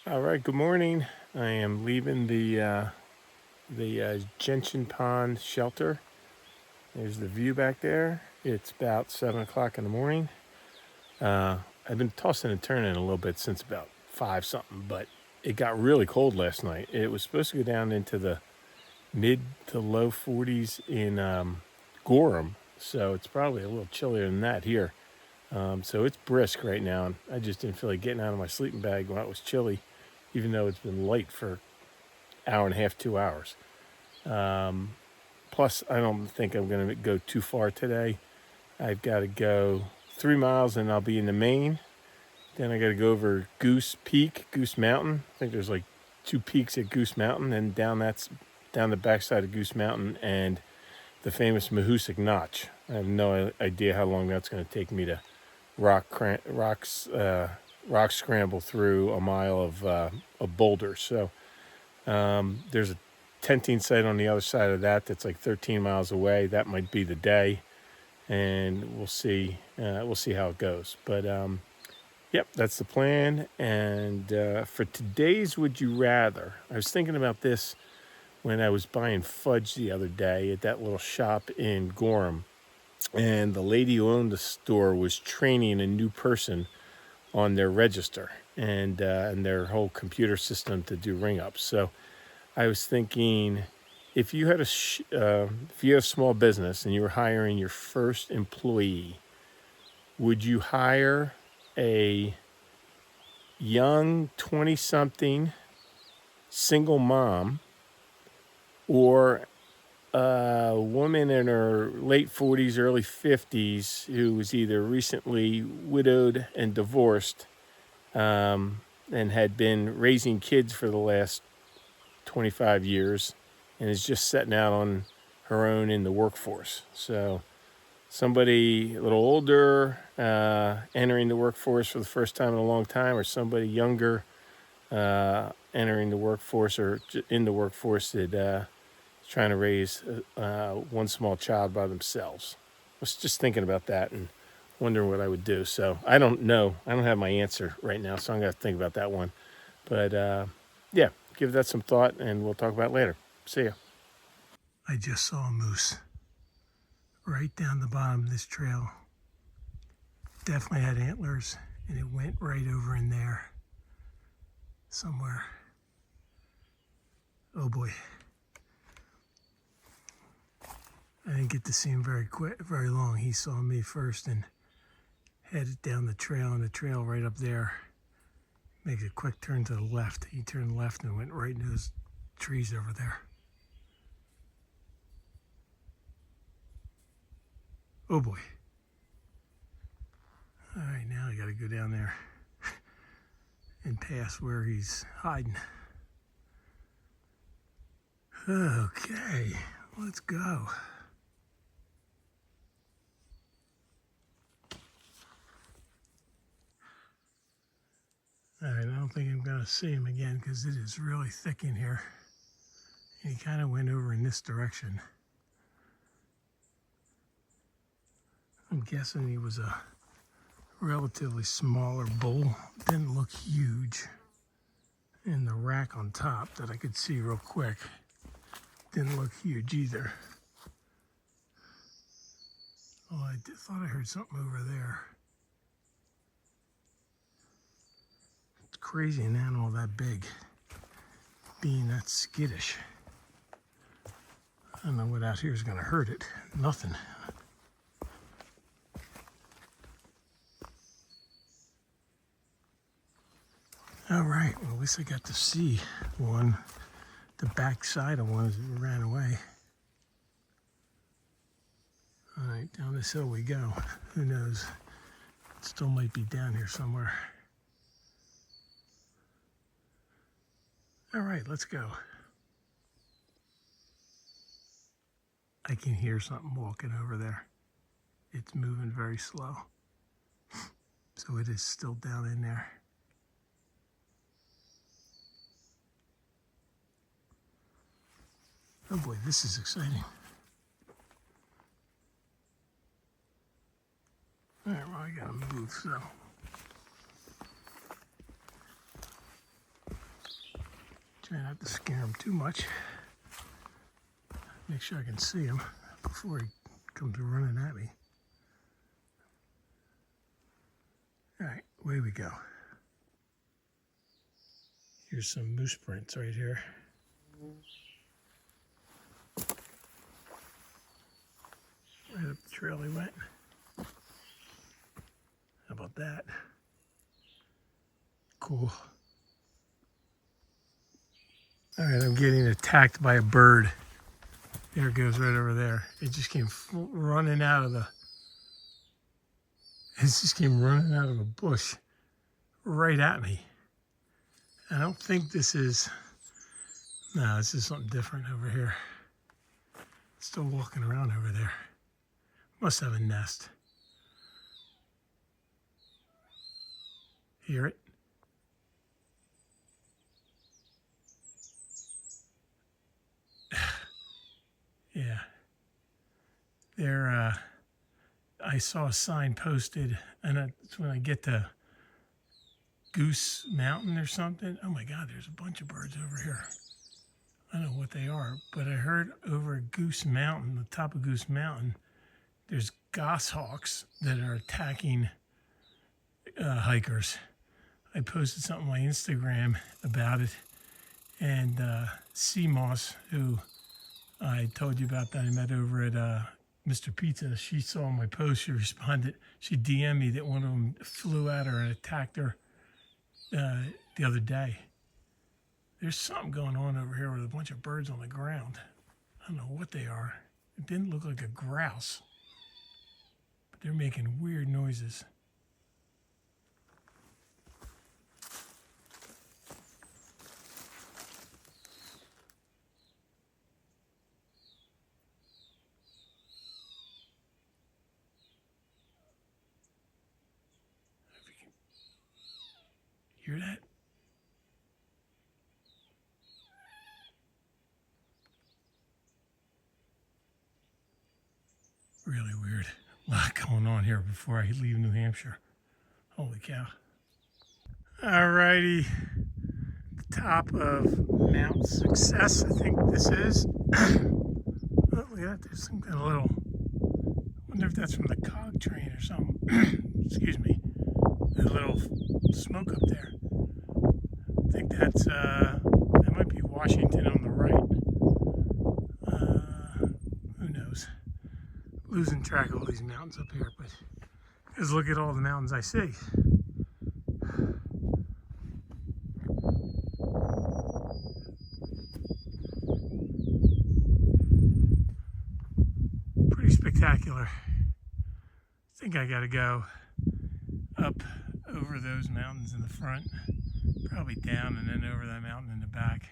All right, good morning. I am leaving the Gentian Pond shelter. There's the view back there. It's about 7 o'clock in the morning. I've been tossing and turning a little bit since about 5 something, but it got really cold last night. It was supposed to go down into the mid to low 40s in Gorham, so it's probably a little chillier than that here. So it's brisk right now, and I just didn't feel like getting out of my sleeping bag when it was chilly, even though it's been light for an hour and a half, 2 hours. Plus, I don't think I'm going to go too far today. I've got to go 3 miles and I'll be in the Maine. Then I got to go over Goose Peak, Goose Mountain. I think there's like 2 peaks at Goose Mountain, and down the backside of Goose Mountain and the famous Mahoosic Notch. I have no idea how long that's going to take me to rock scramble through a mile of boulders. So there's a tenting site on the other side of that's like 13 miles away. That might be the day, and we'll see how it goes. But yep, that's the plan. And for today's Would You Rather, I was thinking about this when I was buying fudge the other day at that little shop in Gorham. And the lady who owned the store was training a new person on their register and their whole computer system to do ring ups. So I was thinking, if you had if you have a small business and you were hiring your first employee, would you hire a young 20-something single mom or a woman in her late 40s, early 50s who was either recently widowed and divorced and had been raising kids for the last 25 years and is just setting out on her own in the workforce? So somebody a little older entering the workforce for the first time in a long time, or somebody younger entering the workforce or in the workforce that trying to raise one small child by themselves. I was just thinking about that and wondering what I would do. So I don't know. I don't have my answer right now, so I'm going to think about that one. But yeah, give that some thought, and we'll talk about it later. See ya. I just saw a moose right down the bottom of this trail. Definitely had antlers, and it went right over in there somewhere. Oh boy. I didn't get to see him very long. He saw me first and headed down the trail, and the trail right up there makes a quick turn to the left. He turned left and went right into those trees over there. Oh boy. All right, now I gotta go down there and pass where he's hiding. Okay, let's go. All right, I don't think I'm gonna see him again because it is really thick in here. And he kind of went over in this direction. I'm guessing he was a relatively smaller bull. Didn't look huge. And the rack on top that I could see real quick didn't look huge either. Oh, I thought I heard something over there. It's crazy an animal that big being that skittish. I don't know what out here is going to hurt it. Nothing. All right, well, at least I got to see one, the back side of one as it ran away. All right, down this hill we go. Who knows? It still might be down here somewhere. All right, let's go. I can hear something walking over there. It's moving very slow. So it is still down in there. Oh boy, this is exciting. All right, well, I gotta move, so. Try not to scare him too much. Make sure I can see him before he comes running at me. All right, away we go. Here's some moose prints right here. Right up the trail he went. How about that? Cool. All right, I'm getting attacked by a bird. There it goes, right over there. It just came running out of the... It just came running out of a bush right at me. I don't think this is... No, this is something different over here. Still walking around over there. Must have a nest. Hear it? Yeah. There, I saw a sign posted, and that's when I get to Goose Mountain or something. Oh my God, there's a bunch of birds over here. I don't know what they are, but I heard over at Goose Mountain, the top of Goose Mountain, there's goshawks that are attacking hikers. I posted something on my Instagram about it, and Seamoss, who I told you about that I met over at Mr. Pizza, she saw my post, she responded, she DM'd me that one of them flew at her and attacked her the other day. There's something going on over here with a bunch of birds on the ground. I don't know what they are. It didn't look like a grouse, but they're making weird noises. Hear that? Really weird. A lot going on here before I leave New Hampshire. Holy cow. Alrighty. Top of Mount Success, I think this is. Oh, look at that. There's some kind of little... I wonder if that's from the cog train or something. Excuse me. There's a little smoke up there. I think that's, that might be Washington on the right. Who knows? Losing track of all these mountains up here, but just look at all the mountains I see. Pretty spectacular. I think I gotta go up over those mountains in the front, probably down and then over that mountain in the back.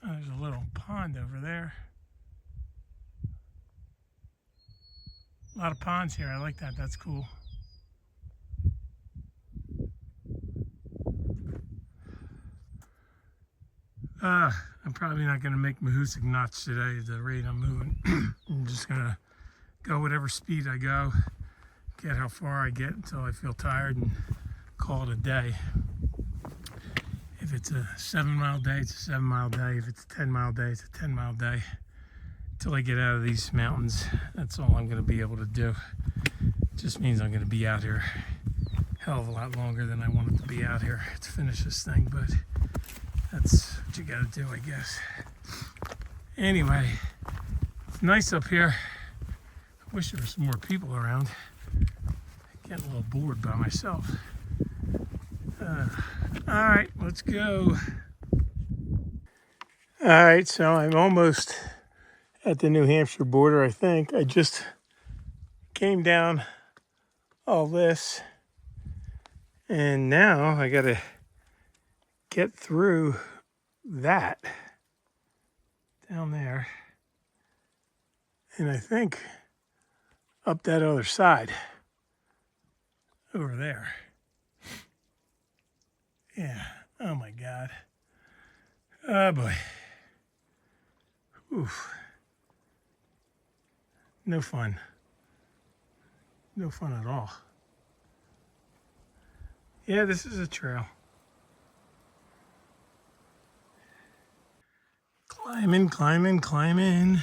Oh, there's a little pond over there. A lot of ponds here. I like that. That's cool. I'm probably not going to make Mahoosic knots today at the rate I'm moving. I'm just going to go whatever speed I go, get how far I get until I feel tired and call it a day. If it's a 7-mile day, it's a 7-mile day. If it's a 10-mile day, it's a 10-mile day. Until I get out of these mountains, that's all I'm going to be able to do. It just means I'm going to be out here a hell of a lot longer than I wanted to be out here to finish this thing, but that's what you got to do, I guess. Anyway, it's nice up here. I wish there were some more people around. I'm getting a little bored by myself. All right, let's go. All right, so I'm almost at the New Hampshire border, I think. I just came down all this, and now I gotta get through that down there, and I think up that other side over there. Yeah, oh my God. Oh boy. Oof. No fun. No fun at all. Yeah, this is a trail. Climbing, climbing, climbing.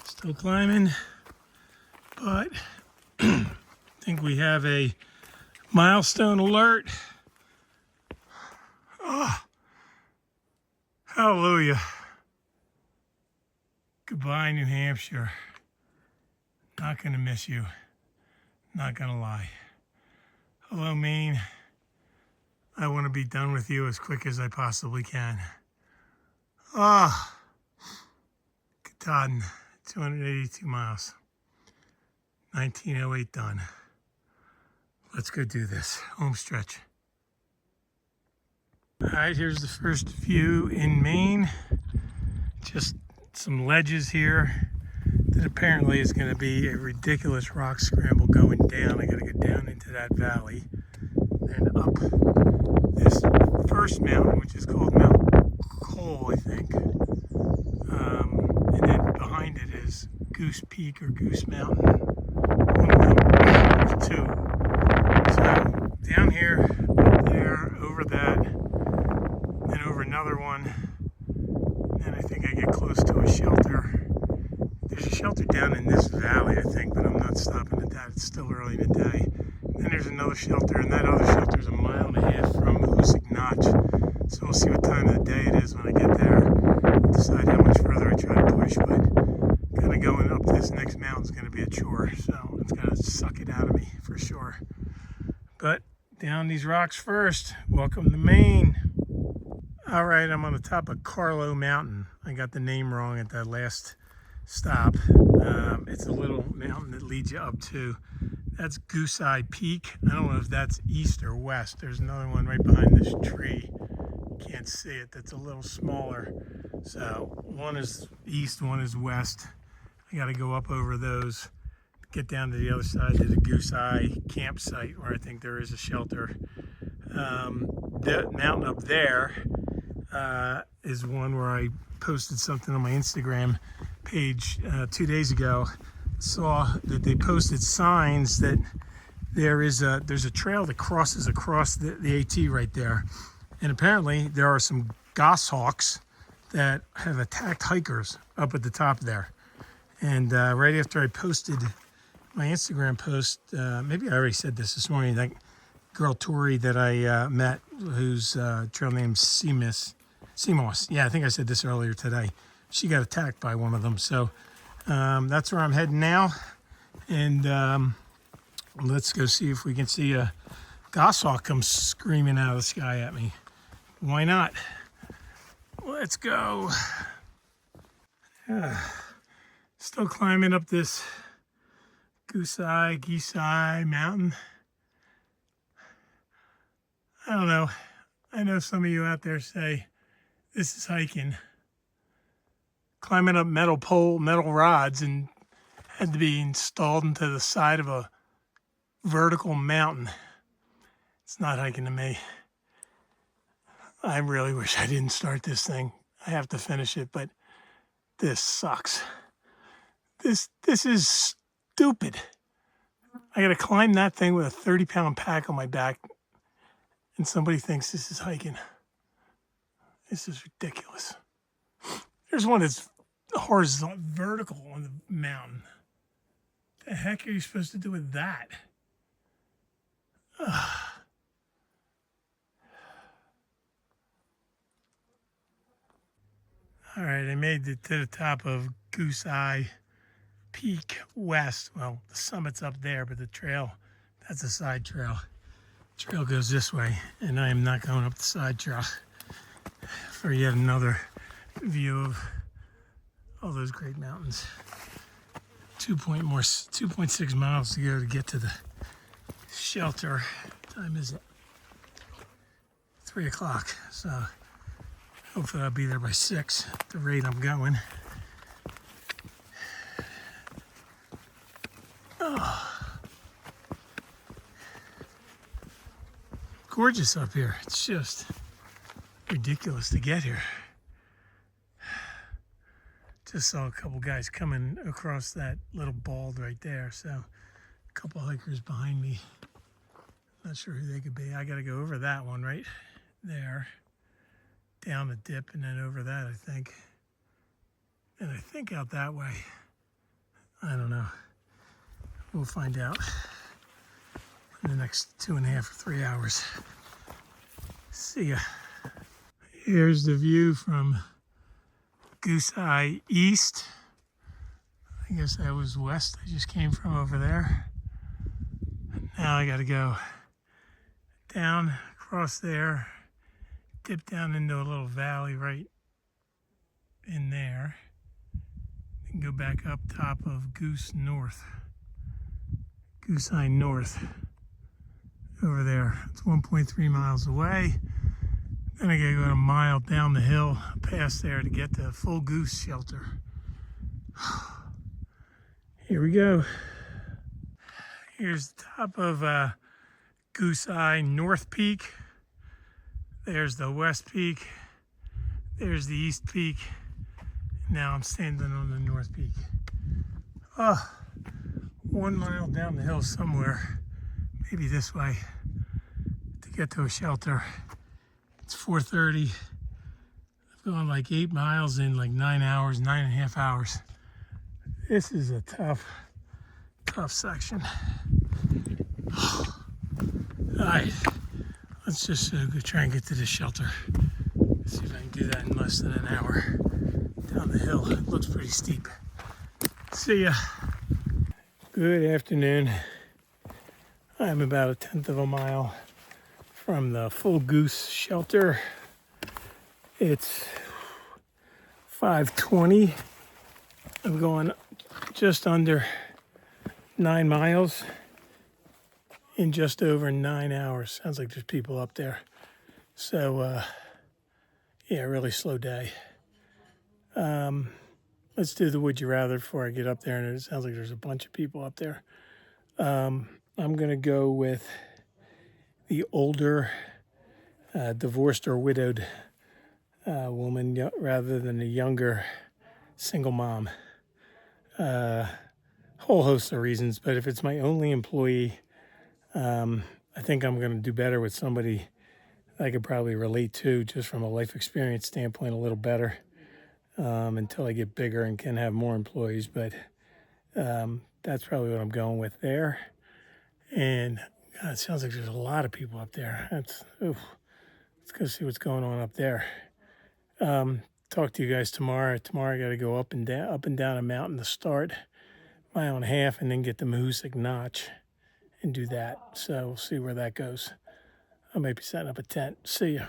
Still climbing. But I think we have a milestone alert. Oh, hallelujah. Goodbye, New Hampshire. Not gonna miss you. Not gonna lie. Hello, Maine. I want to be done with you as quick as I possibly can. Ah, Katahdin, 282 miles. 1908 done. Let's go do this. Home stretch. All right, here's the first view in Maine. Just some ledges here that apparently is going to be a ridiculous rock scramble going down. I got to go down into that valley and up this first mountain, which is called Mount Cole, I think. And then behind it is Goose Peak or Goose Mountain. One of them, there's two. So down here, up there, over that, then over another one. And I think I get close to a shelter. There's a shelter down in this valley, I think, but I'm not stopping at that. It's still early in the day. Then there's another shelter, and that other shelter is 1.5 miles from Goose Notch. So we'll see what time of the day it is when I get there. Decide how much further I try to push, but kind of going up this next mountain is going to be a chore, so it's going to suck it out of me for sure. But down these rocks first. Welcome to Maine. All right, I'm on the top of Carlo Mountain. I got the name wrong at that last stop. It's a little mountain that leads you up to, that's Goose Eye Peak. I don't know if that's east or west. There's another one right behind this tree. Can't see it, that's a little smaller. So one is east, one is west. I got to go up over those, get down to the other side to the Goose Eye campsite where I think there is a shelter. The mountain up there is one where I posted something on my Instagram page 2 days ago. Saw that they posted signs that there's a trail that crosses across the AT right there, and apparently there are some goshawks that have attacked hikers up at the top there. And right after I posted my Instagram post, maybe I already said this morning, that girl Tori that I met, whose trail name's Seamoss. Yeah, I think I said this earlier today. She got attacked by one of them. So that's where I'm heading now. And let's go see if we can see a goshawk come screaming out of the sky at me. Why not? Let's go. Still climbing up this Geese Eye mountain. I don't know. I know some of you out there say this is hiking. Climbing up metal rods, and had to be installed into the side of a vertical mountain. It's not hiking to me. I really wish I didn't start this thing. I have to finish it, but this sucks. This is stupid. I gotta climb that thing with a 30-pound pack on my back, and somebody thinks this is hiking. This is ridiculous. There's one that's horizontal, vertical on the mountain. The heck are you supposed to do with that? Ugh. All right, I made it to the top of Goose Eye Peak West. Well, the summit's up there, but the trail, that's a side trail. The trail goes this way, and I am not going up the side trail for yet another view of all those great mountains. 2.6 miles to go to get to the shelter. What time is it? 3 o'clock. So hopefully I'll be there by 6 at the rate I'm going. Oh. Gorgeous up here. It's just ridiculous to get here. Just saw a couple guys coming across that little bald right there. So a couple hikers behind me. Not sure who they could be. I got to go over that one right there. Down the dip and then over that, I think. And I think out that way. I don't know. We'll find out in the next 2.5 or 3 hours. See ya. Here's the view from Goose East. I guess that was west. I just came from over there. Now I gotta go down, across there, dip down into a little valley right in there, and go back up top of Goose North. Goose North over there. It's 1.3 miles away. Then I gotta go a mile down the hill past there to get to full goose shelter. Here we go. Here's the top of Goose North Peak. There's the West Peak. There's the East Peak. Now I'm standing on the North Peak. 1 mile down the hill somewhere, maybe this way, to get to a shelter. It's 4:30. I've gone like 8 miles in like 9 hours, 9.5 hours. This is a tough section. All right, let's just go try and get to the shelter. See if I can do that in less than an hour. Down the hill, it looks pretty steep. See ya. Good afternoon. I'm about 1/10 of a mile from the full goose shelter. It's 5:20. I'm going just under 9 miles in just over 9 hours. Sounds like there's people up there. So, yeah, really slow day. Let's do the would you rather before I get up there, and it sounds like there's a bunch of people up there. I'm going to go with the older divorced or widowed woman rather than the younger single mom. Whole host of reasons, but if it's my only employee, I think I'm going to do better with somebody I could probably relate to just from a life experience standpoint a little better until I get bigger and can have more employees. But that's probably what I'm going with there. And God, it sounds like there's a lot of people up there. Let's go see what's going on up there. Talk to you guys tomorrow. Tomorrow I got to go up and down a mountain to start, 1.5 miles, and then get the Mahoosic Notch and do that. So we'll see where that goes. I might be setting up a tent. See ya.